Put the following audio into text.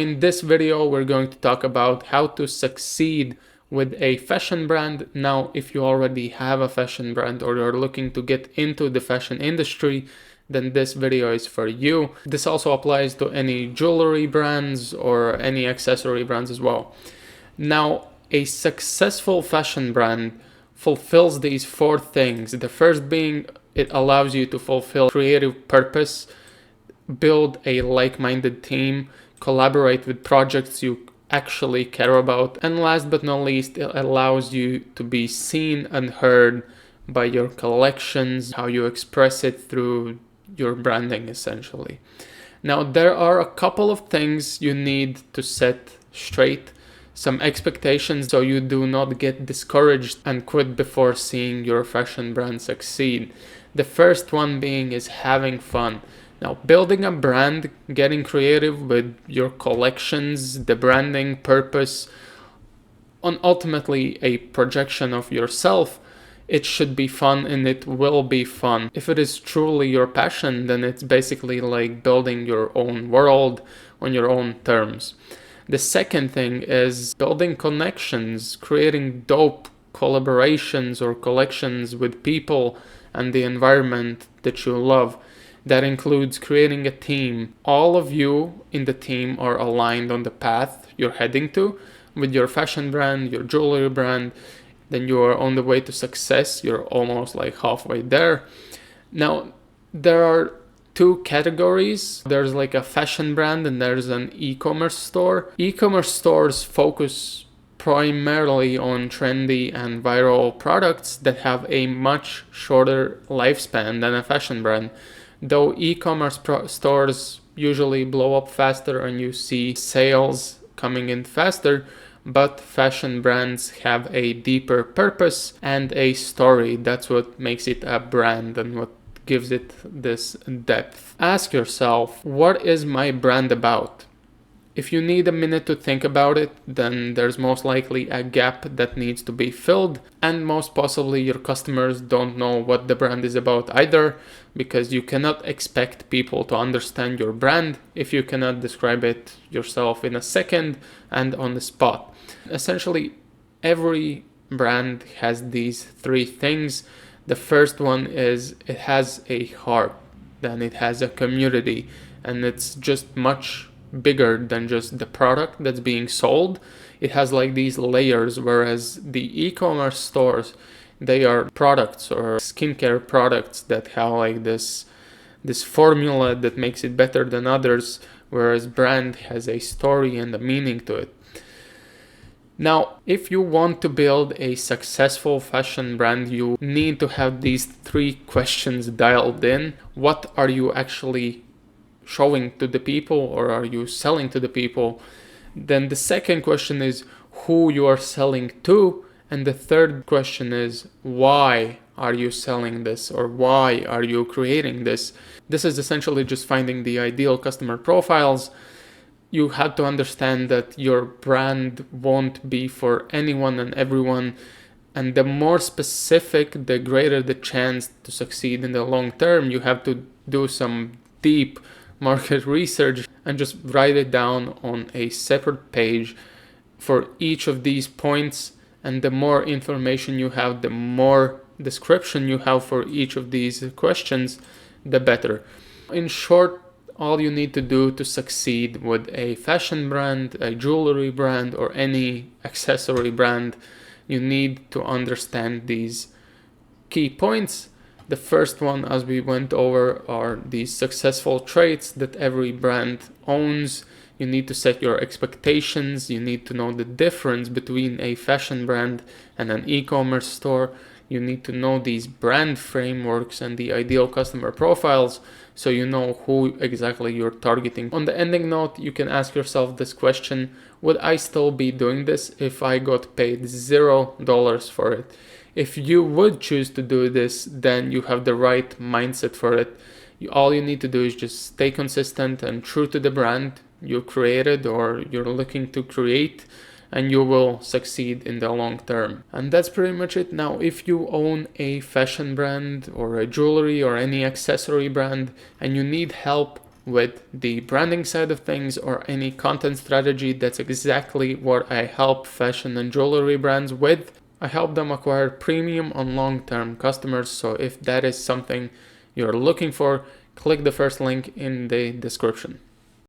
In this video, we're going to talk about how to succeed with a fashion brand. Now, if you already have a fashion brand or you're looking to get into the fashion industry, then this video is for you. This also applies to any jewelry brands or any accessory brands as well. Now, a successful fashion brand fulfills these four things. The first being it allows you to fulfill creative purpose, build a like-minded team, collaborate with projects you actually care about, and last but not least, it allows you to be seen and heard by your collections, how you express it through your branding essentially. Now, there are a couple of things you need to set straight, some expectations so you do not get discouraged and quit before seeing your fashion brand succeed. The first one being is having fun. Now, building a brand, getting creative with your collections, the branding purpose, on ultimately a projection of yourself, it should be fun and it will be fun. If it is truly your passion, then it's basically like building your own world on your own terms. The second thing is building connections, creating dope collaborations or collections with people and the environment that you love. That includes creating a team. All of you in the team are aligned on the path you're heading to with your fashion brand, your jewelry brand. Then you are on the way to success. You're almost like halfway there. Now, there are two categories. There's like a fashion brand and there's an e-commerce store. E-commerce stores focus primarily on trendy and viral products that have a much shorter lifespan than a fashion brand. Though e-commerce stores usually blow up faster and you see sales coming in faster, but fashion brands have a deeper purpose and a story. That's what makes it a brand and what gives it this depth. Ask yourself, what is my brand about? If you need a minute to think about it, then there's most likely a gap that needs to be filled, and most possibly your customers don't know what the brand is about either, because you cannot expect people to understand your brand if you cannot describe it yourself in a second and on the spot. Essentially, every brand has these three things. The first one is it has a heart, then it has a community, and it's just much bigger than just the product that's being sold. It has like these layers, whereas the e-commerce stores, they are products or skincare products that have like this formula that makes it better than others, whereas brand has a story and a meaning to it. Now, if you want to build a successful fashion brand, you need to have these three questions dialed in. What are you actually showing to the people, or are you selling to the people? Then the second question is who you are selling to, and the third question is why are you selling this, or why are you creating this? This is essentially just finding the ideal customer profiles. You have to understand that your brand won't be for anyone and everyone, and the more specific, the greater the chance to succeed in the long term. You have to do some deep market research and just write it down on a separate page for each of these points, and the more information you have, the more description you have for each of these questions, the better. In short, all you need to do to succeed with a fashion brand, a jewelry brand, or any accessory brand, you need to understand these key points. The first one, as we went over, are these successful traits that every brand owns. You need to set your expectations. You need to know the difference between a fashion brand and an e-commerce store. You need to know these brand frameworks and the ideal customer profiles so you know who exactly you're targeting. On the ending note, you can ask yourself this question: would I still be doing this if I got paid $0 for it? If you would choose to do this, then you have the right mindset for it. All you need to do is just stay consistent and true to the brand you created or you're looking to create, and you will succeed in the long term. And that's pretty much it. Now, if you own a fashion brand or a jewelry or any accessory brand and you need help with the branding side of things or any content strategy, that's exactly what I help fashion and jewelry brands with. I help them acquire premium and long-term customers. So if that is something you're looking for, click the first link in the description.